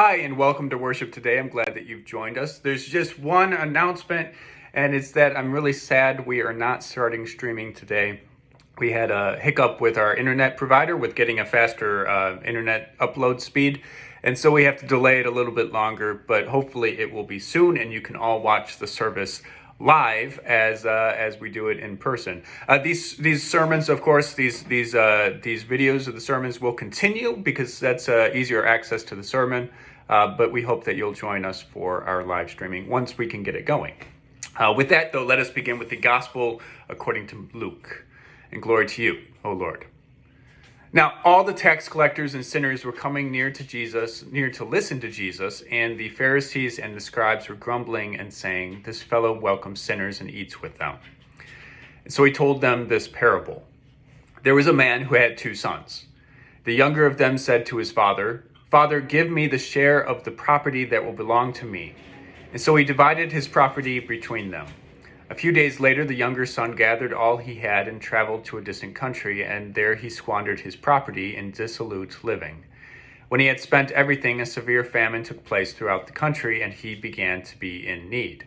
Hi, and welcome to worship today. I'm glad that you've joined us. There's just one announcement, and it's that I'm really sad we are not starting streaming today. We had a hiccup with our internet provider with getting a faster internet upload speed, and so we have to delay it a little bit longer, but hopefully it will be soon, and you can all watch the service live as we do it in person. These sermons, of course, these videos of the sermons will continue because that's easier access to the sermon. But we hope that you'll join us for our live streaming once we can get it going. With that, though, let us begin with the Gospel according to Luke. And glory to you, O Lord. Now, all the tax collectors and sinners were coming near to listen to Jesus, and the Pharisees and the scribes were grumbling and saying, "This fellow welcomes sinners and eats with them." And so he told them this parable. There was a man who had 2 sons. The younger of them said to his father, "Father, give me the share of the property that will belong to me." And so he divided his property between them. A few days later, the younger son gathered all he had and traveled to a distant country, and there he squandered his property in dissolute living. When he had spent everything, a severe famine took place throughout the country, and he began to be in need.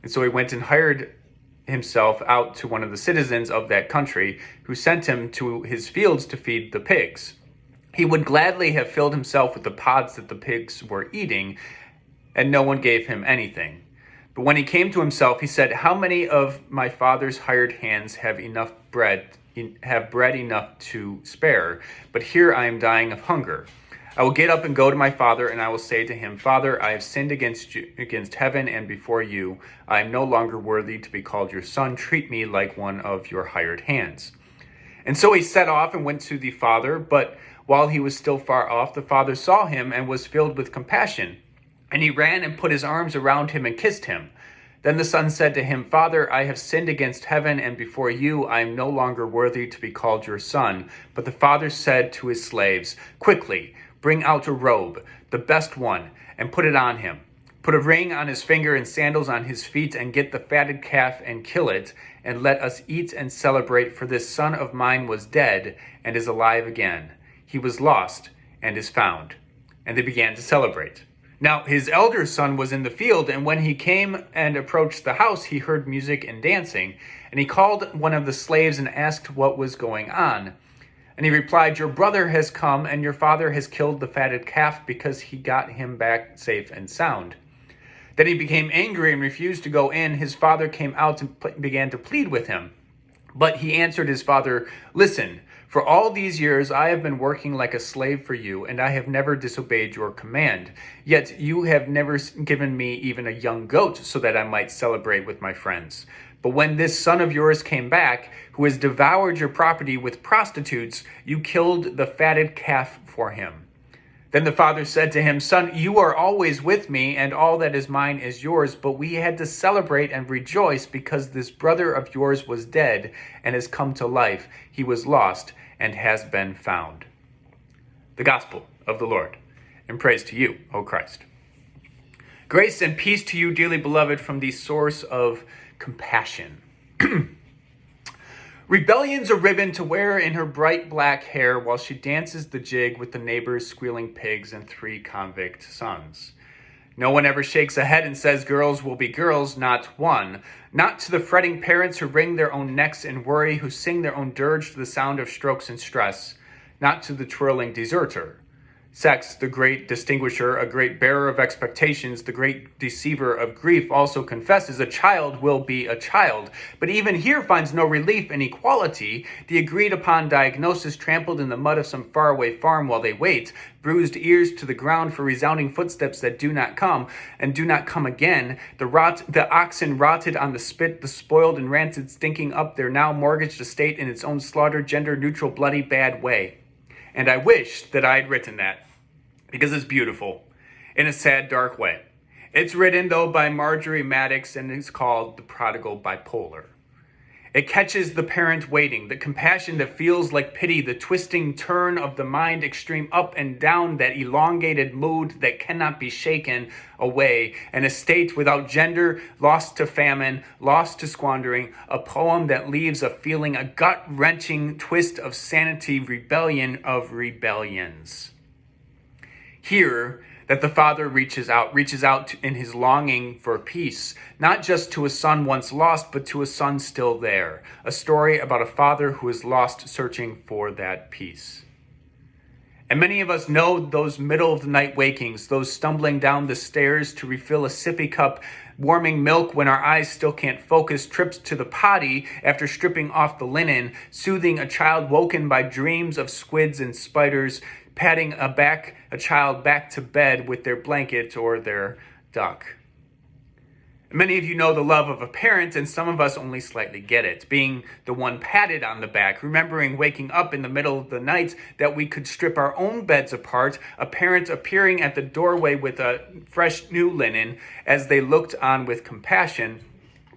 And so he went and hired himself out to one of the citizens of that country, who sent him to his fields to feed the pigs. He would gladly have filled himself with the pods that the pigs were eating, and no one gave him anything. But when he came to himself, he said, "How many of my father's hired hands have bread enough to spare? But here I am dying of hunger. I will get up and go to my father, and I will say to him, 'Father, I have sinned against heaven and before you. I am no longer worthy to be called your son. Treat me like one of your hired hands.' And so he set off and went to the father, but while he was still far off, the father saw him and was filled with compassion. And he ran and put his arms around him and kissed him. Then the son said to him, 'Father, I have sinned against heaven and before you. I am no longer worthy to be called your son.' But the father said to his slaves, 'Quickly, bring out a robe, the best one, and put it on him. Put a ring on his finger and sandals on his feet, and get the fatted calf and kill it, and let us eat and celebrate, for this son of mine was dead and is alive again. He was lost and is found.' And they began to celebrate. Now his elder son was in the field, and when he came and approached the house, he heard music and dancing. And he called one of the slaves and asked what was going on. And he replied, 'Your brother has come, and your father has killed the fatted calf because he got him back safe and sound.' Then he became angry and refused to go in. His father came out and began to plead with him. But he answered his father, 'Listen, for all these years I have been working like a slave for you, and I have never disobeyed your command. Yet you have never given me even a young goat so that I might celebrate with my friends. But when this son of yours came back, who has devoured your property with prostitutes, you killed the fatted calf for him.' Then the father said to him, 'Son, you are always with me, and all that is mine is yours. But we had to celebrate and rejoice because this brother of yours was dead and has come to life. He was lost and has been found.'" The Gospel of the Lord. And praise to you, O Christ. Grace and peace to you, dearly beloved, from the source of compassion. Rebellion's a ribbon to wear in her bright black hair while she dances the jig with the neighbor's squealing pigs and 3 convict sons. No one ever shakes a head and says girls will be girls, not one. Not to the fretting parents who wring their own necks in worry, who sing their own dirge to the sound of strokes and stress. Not to the twirling deserter. Sex, the great distinguisher, a great bearer of expectations, the great deceiver of grief, also confesses a child will be a child. But even here finds no relief in equality. The agreed upon diagnosis trampled in the mud of some faraway farm while they wait, bruised ears to the ground for resounding footsteps that do not come and do not come again. The oxen rotted on the spit, the spoiled and rancid stinking up their now mortgaged estate in its own slaughtered, gender-neutral, bloody, bad way. And I wish that I had written that, because it's beautiful, in a sad, dark way. It's written, though, by Marjorie Maddox, and it's called The Prodigal Bipolar. It catches the parent waiting, the compassion that feels like pity, the twisting turn of the mind, extreme up and down, that elongated mood that cannot be shaken away, an estate without gender, lost to famine, lost to squandering, a poem that leaves a feeling, a gut-wrenching twist of sanity, rebellion of rebellions. Here, That the father reaches out in his longing for peace, not just to a son once lost, but to a son still there. A story about a father who is lost searching for that peace. And many of us know those middle of the night wakings, those stumbling down the stairs to refill a sippy cup, warming milk when our eyes still can't focus, trips to the potty after stripping off the linen, soothing a child woken by dreams of squids and spiders, patting a child back to bed with their blanket or their duck. Many of you know the love of a parent, and some of us only slightly get it. Being the one patted on the back, remembering waking up in the middle of the night that we could strip our own beds apart, a parent appearing at the doorway with a fresh new linen as they looked on with compassion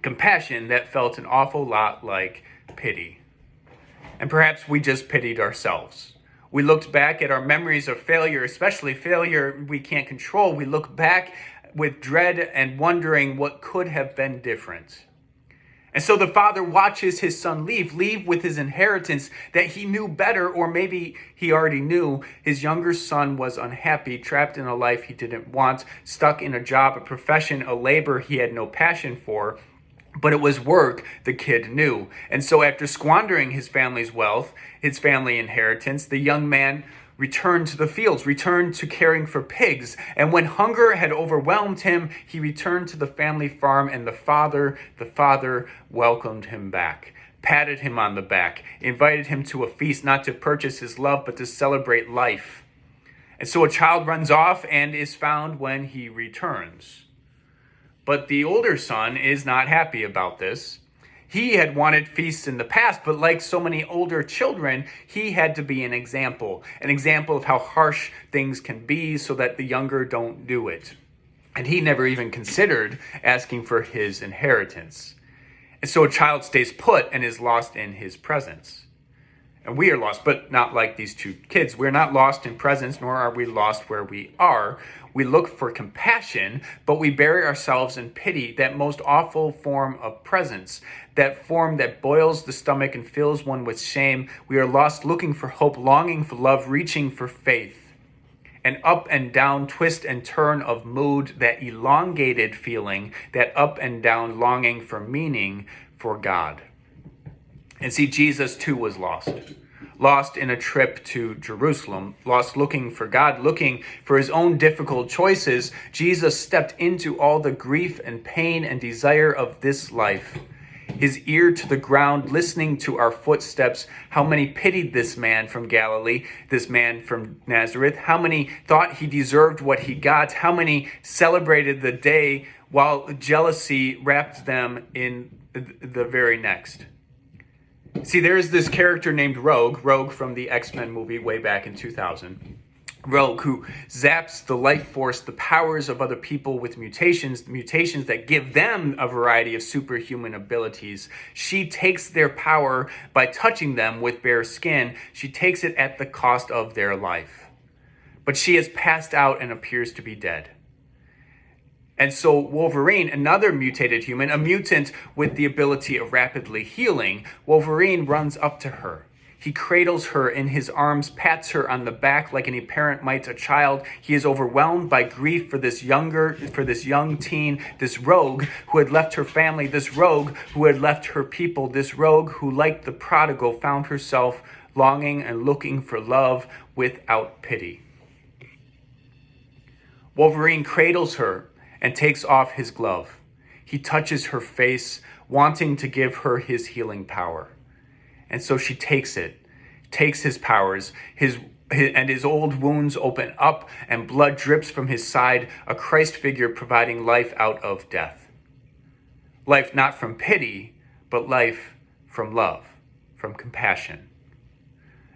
that felt an awful lot like pity. And perhaps we just pitied ourselves. We looked back at our memories of failure, especially failure we can't control. We look back with dread and wondering what could have been different. And so the father watches his son leave with his inheritance that he knew better, or maybe he already knew. His younger son was unhappy, trapped in a life he didn't want, stuck in a job, a profession, a labor he had no passion for. But it was work the kid knew. And so after squandering his family's wealth, his family inheritance, the young man returned to the fields, returned to caring for pigs. And when hunger had overwhelmed him, he returned to the family farm, and the father welcomed him back, patted him on the back, invited him to a feast, not to purchase his love, but to celebrate life. And so a child runs off and is found when he returns. But the older son is not happy about this. He had wanted feasts in the past, but like so many older children, he had to be an example of how harsh things can be so that the younger don't do it. And he never even considered asking for his inheritance. And so a child stays put and is lost in his presence. And we are lost, but not like these two kids. We're not lost in presence, nor are we lost where we are. We look for compassion, but we bury ourselves in pity, that most awful form of presence, that form that boils the stomach and fills one with shame. We are lost looking for hope, longing for love, reaching for faith. An up and down twist and turn of mood, that elongated feeling, that up and down longing for meaning for God. And see, Jesus too was lost in a trip to Jerusalem, lost looking for God, looking for his own difficult choices. Jesus stepped into all the grief and pain and desire of this life, his ear to the ground, listening to our footsteps. How many pitied this man from Galilee, this man from Nazareth? How many thought he deserved what he got? How many celebrated the day while jealousy wrapped them in the very next? See, there's this character named Rogue from the X-Men movie way back in 2000. Rogue, who zaps the life force, the powers of other people with mutations that give them a variety of superhuman abilities. She takes their power by touching them with bare skin. She takes it at the cost of their life. But she has passed out and appears to be dead. And so Wolverine, another mutated human, a mutant with the ability of rapidly healing, Wolverine runs up to her. He cradles her in his arms, pats her on the back like any parent might a child. He is overwhelmed by grief for this young teen, this rogue who had left her family, this rogue who had left her people, this rogue who, like the prodigal, found herself longing and looking for love without pity. Wolverine cradles her and takes off his glove. He touches her face, wanting to give her his healing power. And so she takes his powers, and his old wounds open up and blood drips from his side, a Christ figure providing life out of death. Life not from pity, but life from love, from compassion.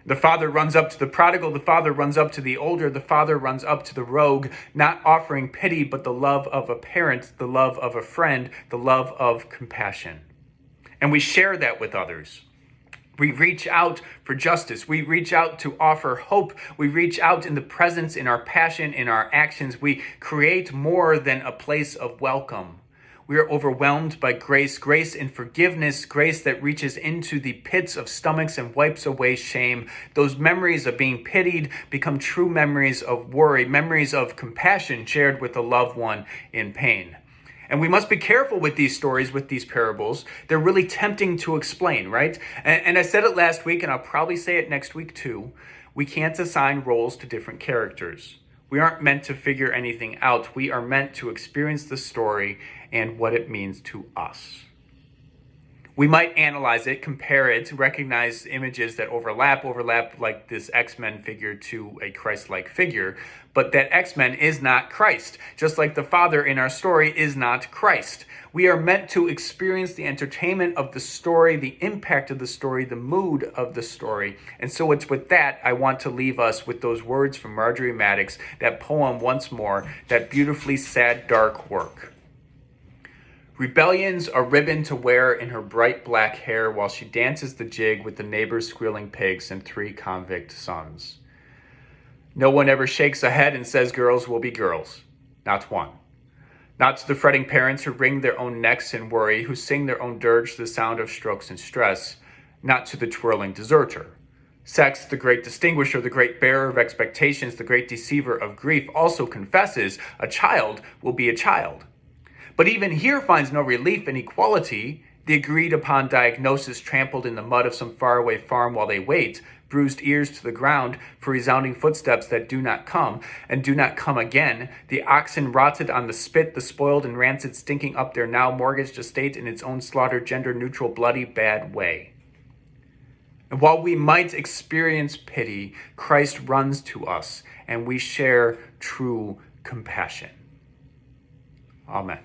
The father runs up to the prodigal, the father runs up to the older, the father runs up to the rogue, not offering pity, but the love of a parent, the love of a friend, the love of compassion. And we share that with others. We reach out for justice. We reach out to offer hope. We reach out in the presence, in our passion, in our actions. We create more than a place of welcome. We are overwhelmed by grace, grace in forgiveness, grace that reaches into the pits of stomachs and wipes away shame. Those memories of being pitied become true memories of worry, memories of compassion shared with a loved one in pain. And we must be careful with these stories, with these parables. They're really tempting to explain, right? And I said it last week, and I'll probably say it next week too. We can't assign roles to different characters. We aren't meant to figure anything out. We are meant to experience the story and what it means to us. We might analyze it, compare it, recognize images that overlap like this X-Men figure to a Christ-like figure, but that X-Men is not Christ, just like the Father in our story is not Christ. We are meant to experience the entertainment of the story, the impact of the story, the mood of the story. And so it's with that I want to leave us with those words from Marjorie Maddox, that poem once more, that beautifully sad, dark work. Rebellion's a ribbon to wear in her bright black hair while she dances the jig with the neighbor's squealing pigs and 3 convict sons. No one ever shakes a head and says girls will be girls. Not one. Not to the fretting parents who wring their own necks in worry, who sing their own dirge to the sound of strokes and stress. Not to the twirling deserter. Sex, the great distinguisher, the great bearer of expectations, the great deceiver of grief, also confesses a child will be a child. But even here finds no relief in equality. The agreed upon diagnosis trampled in the mud of some faraway farm while they wait, bruised ears to the ground for resounding footsteps that do not come and do not come again. The oxen rotted on the spit, the spoiled and rancid stinking up their now mortgaged estate in its own slaughtered, gender-neutral, bloody, bad way. And while we might experience pity, Christ runs to us and we share true compassion. Amen.